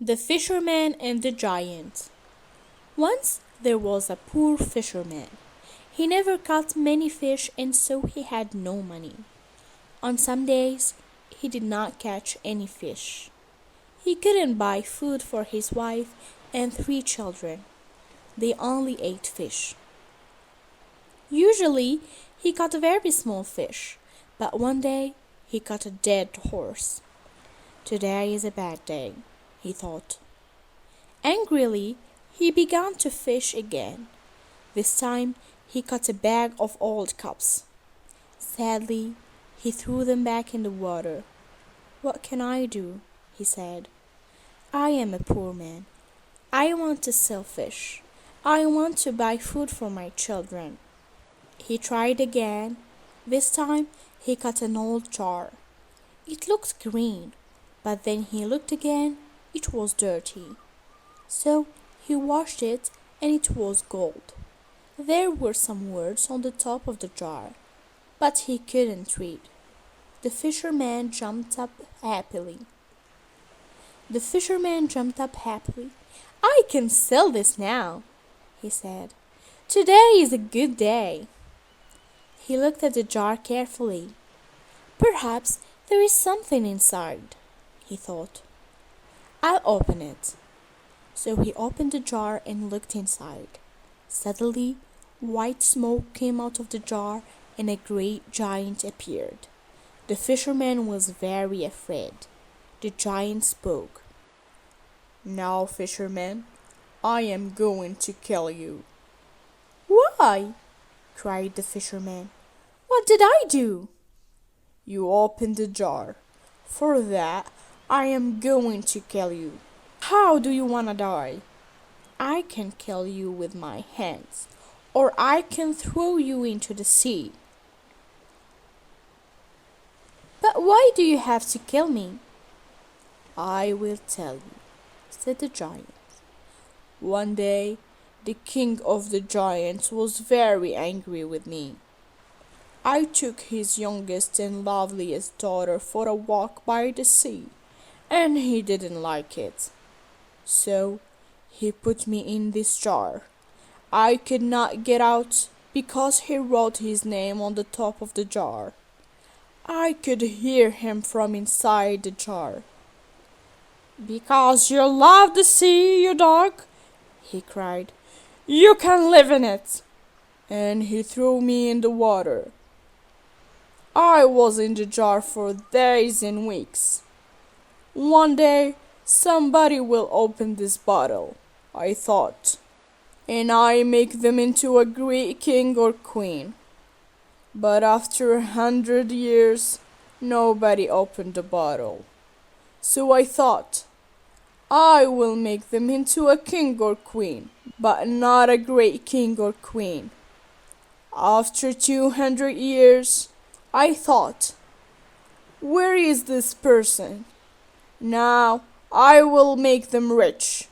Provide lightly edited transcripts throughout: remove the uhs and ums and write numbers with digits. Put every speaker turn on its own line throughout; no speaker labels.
The Fisherman and the Giant. Once there was a poor fisherman. He never caught many fish and so he had no money. On some days he did not catch any fish. He couldn't buy food for his wife and 3 children. They only ate fish. Usually he caught a very small fish, but one day he caught a dead horse. Today is a bad day, he thought. Angrily, he began to fish again. This time he caught a bag of old cups. Sadly, he threw them back in the water. "What can I do?" he said. "I am a poor man. I want to sell fish. I want to buy food for my children." He tried again. This time he caught an old jar. It looked green, but then he looked again. It was dirty. So he washed it and it was gold. There were some words on the top of the jar, but he couldn't read. The fisherman jumped up happily. "I can sell this now," he said. "Today is a good day." He looked at the jar carefully. "Perhaps there is something inside," he thought. "I'll open it." So he opened the jar and looked inside. Suddenly, white smoke came out of the jar and a great giant appeared. The fisherman was very afraid. The giant spoke. "Now, fisherman, I am going to kill you." "Why?" cried the fisherman. "What did I do?" "You opened the jar. For that, I am going to kill you." "How do you want to die?" "I can kill you with my hands, or I can throw you into the sea." "But why do you have to kill me?" "I will tell you," said the giant. "One day, the king of the giants was very angry with me. I took his youngest and loveliest daughter for a walk by the sea, and he didn't like it. So he put me in this jar. I could not get out because he wrote his name on the top of the jar. I could hear him from inside the jar. "Because you love the sea, you dog," he cried, "you can live in it." And he threw me in the water. I was in the jar for days and weeks. One day somebody will open this bottle, I thought, and I make them into a great king or queen. But after 100 years, nobody opened the bottle. So I thought, I will make them into a king or queen, but not a great king or queen. After 200 years, I thought, where is this person? Now I will make them rich,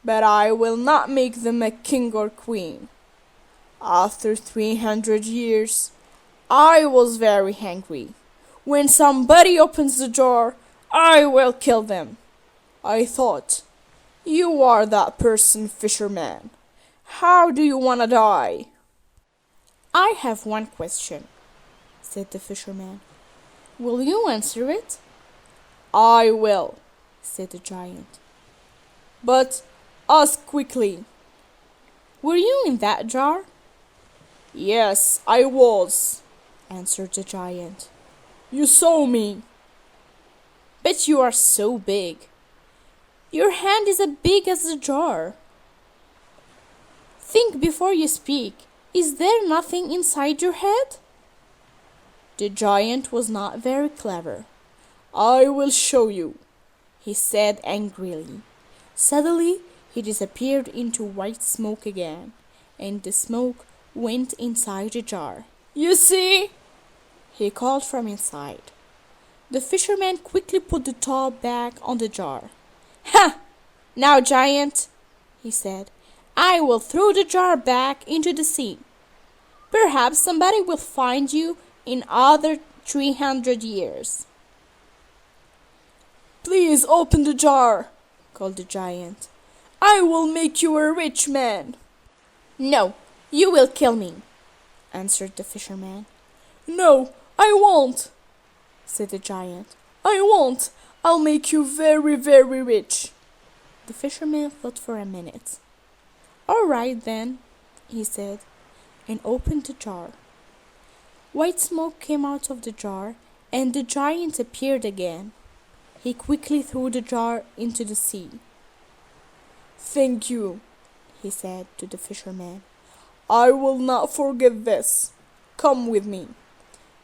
but I will not make them a king or queen. After 300 years, I was very hungry. When somebody opens the jar, I will kill them. I thought, you are that person, fisherman. How do you want to die? I have one question, said the fisherman. Will you answer it? I will, said the giant. But ask quickly. Were you in that jar? Yes, I was, answered the giant. You saw me. But you are so big. Your hand is as big as the jar. Think before you speak. Is there nothing inside your head? The giant was not very clever. I will show you, he said angrily. Suddenly, he disappeared into white smoke again, and the smoke went inside the jar. You see? He called from inside. The fisherman quickly put the top back on the jar. Ha! Now, giant, he said, I will throw the jar back into the sea. Perhaps somebody will find you in other 300 years. Please open the jar, called the giant. "I will make you a rich man." "No, you will kill me," answered the fisherman. "No, I won't," said the giant. "I won't. I'll make you very, very rich." The fisherman thought for a minute. "All right then," he said, and opened the jar. White smoke came out of the jar, and the giant appeared again. He quickly threw the jar into the sea. "Thank you," he said to the fisherman. "I will not forget this. Come with me."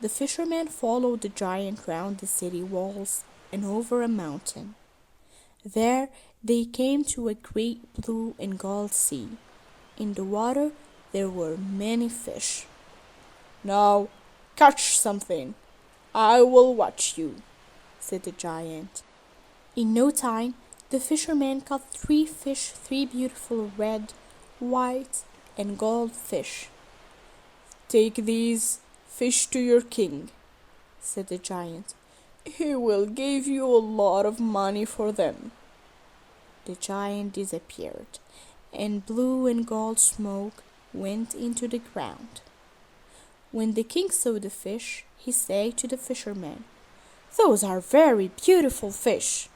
The fisherman followed the giant round the city walls and over a mountain. There they came to a great blue and gold sea. In the water there were many fish. "Now catch something. I will watch you," said the giant. In no time the fisherman caught 3 fish, 3 beautiful red, white, and gold fish. "Take these fish to your king," said the giant. "He will give you a lot of money for them." The giant disappeared, and blue and gold smoke went into the ground. When the king saw the fish, he said to the fisherman, "Those are very beautiful fish.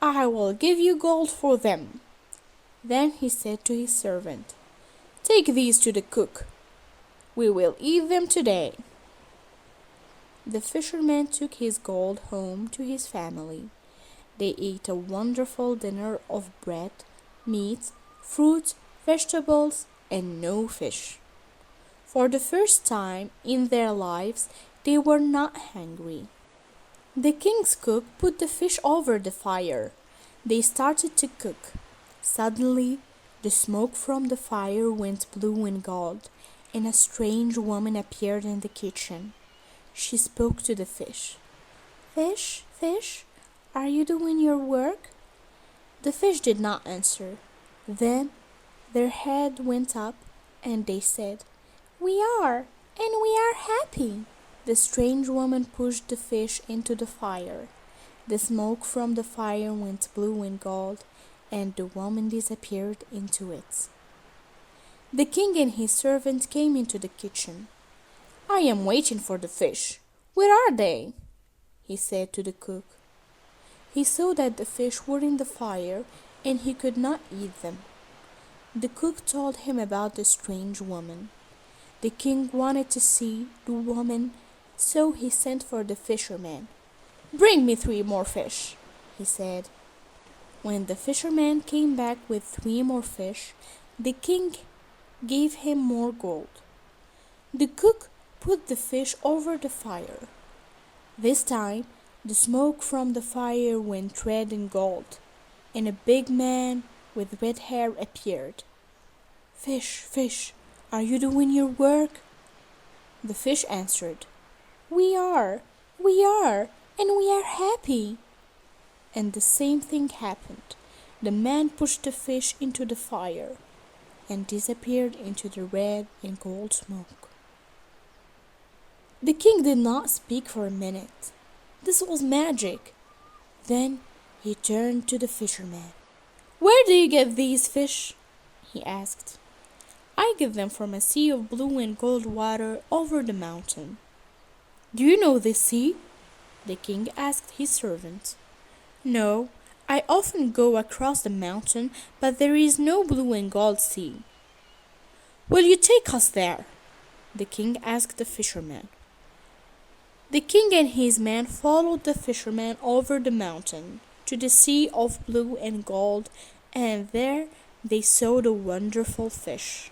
I will give you gold for them." Then he said to his servant, "Take these to the cook. We will eat them today." The fisherman took his gold home to his family. They ate a wonderful dinner of bread, meat, fruit, vegetables, and no fish. For the first time in their lives, they were not hungry. The king's cook put the fish over the fire. They started to cook. Suddenly, the smoke from the fire went blue and gold, and a strange woman appeared in the kitchen. She spoke to the fish. "Fish, fish, are you doing your work?" The fish did not answer. Then their head went up, and they said, "We are, and we are happy." The strange woman pushed the fish into the fire. The smoke from the fire went blue and gold, and the woman disappeared into it. The king and his servant came into the kitchen. "I am waiting for the fish. Where are they?" he said to the cook. He saw that the fish were in the fire, and he could not eat them. The cook told him about the strange woman. The king wanted to see the woman, so he sent for the fisherman. "Bring me 3 more fish," he said. When the fisherman came back with 3 more fish, the king gave him more gold. The cook put the fish over the fire. This time, the smoke from the fire went red and gold, and a big man with red hair appeared. "Fish, fish, are you doing your work?" The fish answered, we are, and we are happy." And the same thing happened. The man pushed the fish into the fire and disappeared into the red and gold smoke. The king did not speak for a minute. This was magic. Then he turned to the fisherman. "Where do you get these fish?" he asked. "I get them from a sea of blue and gold water over the mountain." "Do you know this sea?" the king asked his servant. "No, I often go across the mountain, but there is no blue and gold sea." "Will you take us there?" the king asked the fisherman. The king and his men followed the fisherman over the mountain to the sea of blue and gold, and there they saw the wonderful fish.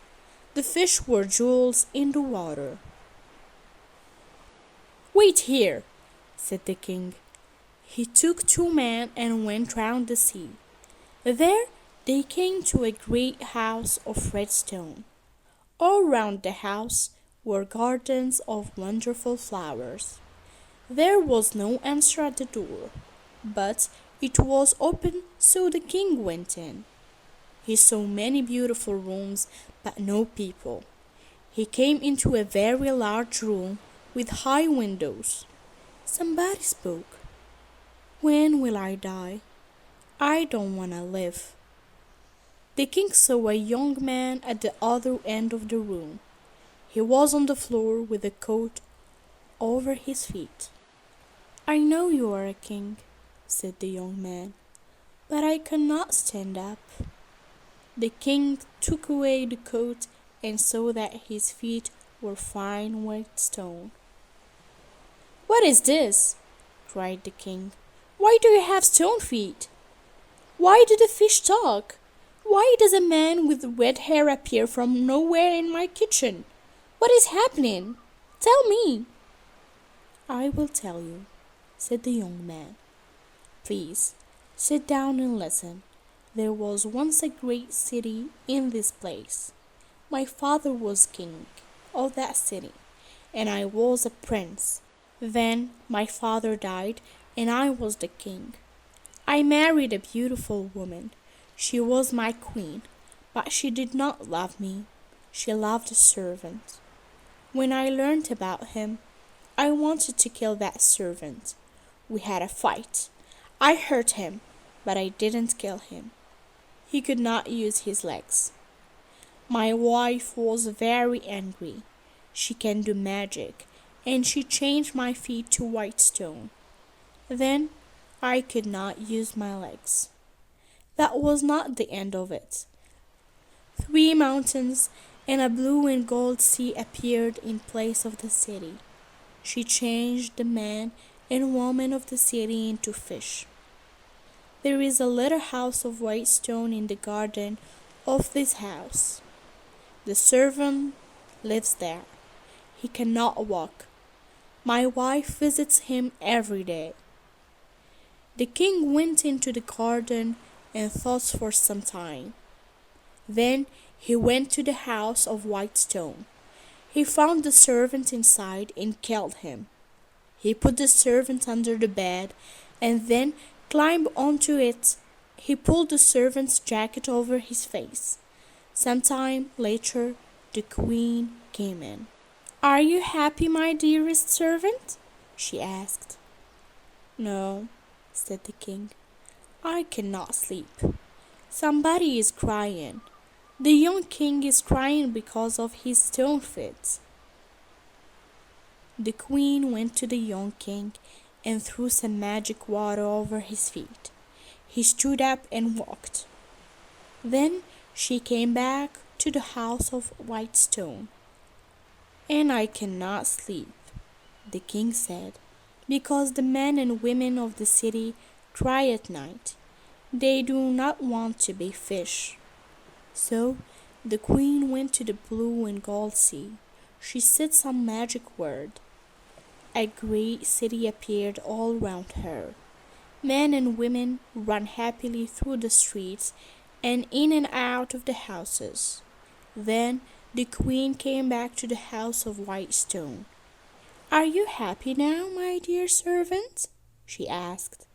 The fish were jewels in the water. "Wait here," said the king. He took 2 men and went round the sea. There they came to a great house of red stone. All round the house were gardens of wonderful flowers. There was no answer at the door, but it was open, so the king went in. He saw many beautiful rooms, but no people. He came into a very large room with high windows. Somebody spoke. "When will I die?" I don't want to live. The king saw a young man at the other end of the room. He was on the floor with a coat over his feet. I know you are a king, said the young man, but I cannot stand up. The king took away the coat and saw that his feet were fine white stone. What is this? Cried the king. Why do you have stone feet? Why do the fish talk? Why does a man with red hair appear from nowhere in my kitchen? What is happening? Tell me. I will tell you, said the young man. Please, sit down and listen. There was once a great city in this place. My father was king of that city, and I was a prince. Then my father died, and I was the king. I married a beautiful woman. She was my queen, but she did not love me. She loved a servant. When I learned about him, I wanted to kill that servant. We had a fight. I hurt him, but I didn't kill him. He could not use his legs. My wife was very angry. She can do magic, and she changed my feet to white stone. Then I could not use my legs. That was not the end of it. 3 mountains and a blue and gold sea appeared in place of the city. She changed the man and woman of the city into fish. There is a little house of white stone in the garden of this house. The servant lives there. He cannot walk. My wife visits him every day. The king went into the garden and thought for some time. Then he went to the house of white stone. He found the servant inside and killed him. He put the servant under the bed and then climbed onto it. He pulled the servant's jacket over his face. Some time later, the queen came in. Are you happy, my dearest servant? She asked. No, said the king. I cannot sleep. Somebody is crying. The young king is crying because of his stone feet. The queen went to the young king and threw some magic water over his feet. He stood up and walked. Then she came back to the house of white stone. And I cannot sleep, the king said, because the men and women of the city cry at night. They do not want to be fish. So the queen went to the blue and gold sea. She said some magic word. A great city appeared all round her. Men and women ran happily through the streets and in and out of the houses. Then the queen came back to the house of white stone. Are you happy now, my dear servant? She asked.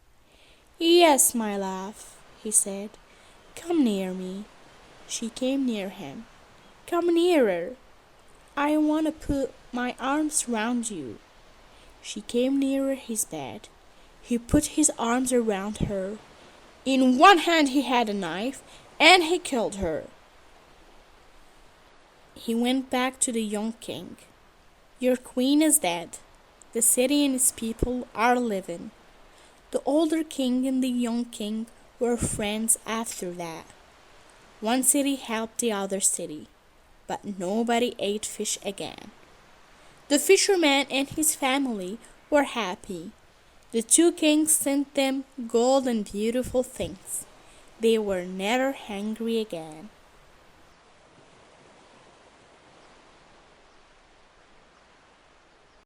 Yes, my love, he said. Come near me. She came near him. Come nearer. I want to put my arms round you. She came nearer his bed. He put his arms around her. In one hand he had a knife, and he killed her. He went back to the young king. Your queen is dead. The city and its people are living. The older king and the young king were friends after that. One city helped the other city, but nobody ate fish again. The fisherman and his family were happy. The 2 kings sent them gold and beautiful things. They were never hungry again.